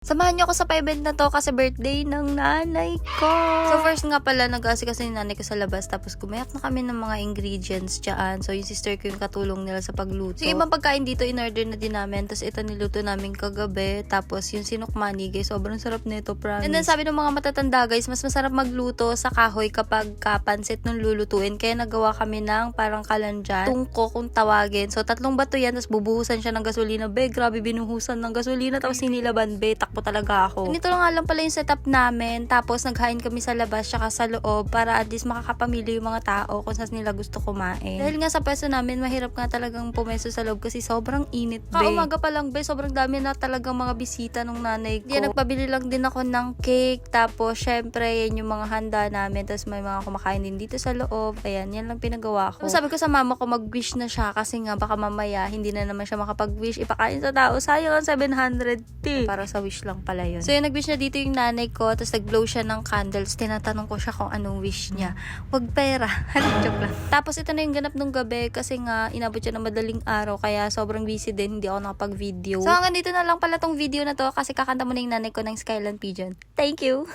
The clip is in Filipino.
Samahan niyo ako sa pa-event na to kasi birthday ng nanay ko. So first nga pala, nag-aasikaso yung nanay ko sa labas. Tapos gumayak na kami ng mga ingredients dyan. So yung sister ko yung katulong nila sa pagluto. So yung ibang pagkain dito, in-order na din namin. Tapos ito niluto namin kagabi. Tapos yung sinukmani, guys, sobrang sarap nito, promise. And then sabi ng mga matatanda, guys, mas masarap magluto sa kahoy kapag kapansit nung lulutuin. Kaya nagawa kami ng parang kalandyan, tungko kung tawagin. So 3 bato yan, tapos bubuhusan siya ng gasolina. Be, grabe binuhusan ng gasolina. Tapos hinilaban, be, takbo talaga ako. Ganito nga lang pala yung setup namin. Tapos naghain kami sa labas tsaka sa loob para at least makakapamili yung mga tao kung saan nila gusto kumain. Dahil nga sa pwesto namin, mahirap nga talagang pumesto sa loob kasi sobrang init, be. Kaumaga pa lang, be, sobrang dami na talagang mga bisita nung nanay ko. Yan, nagpabili lang din ako ng cake. Tapos, syempre, yan yung mga handa namin. Tapos may mga kumakain din dito sa loob. Ayan, yan lang pinagawa ko. Tapos sabi ko sa mama ko, mag-wish na siya kasi nga baka mamaya hindi na naman siya makapag-wish. Ipakain sa tao. Sayang ang 700. Para sa wish lang pala yun. So, yung nag-wish na dito yung nanay ko. Tapos nag-blow siya ng candles. Tinatanong ko siya kung anong wish niya. Wag pera. Joke lang. Tapos, ito na yung ganap nung gabi kasi nga inabot siya ng madaling araw. Kaya sobrang busy din. Hindi ako nakapag-video. So, hanggang dito na lang pala tong video na to kasi kakanta mo na yung nanay ko ng Skyline Pigeon. Thank you!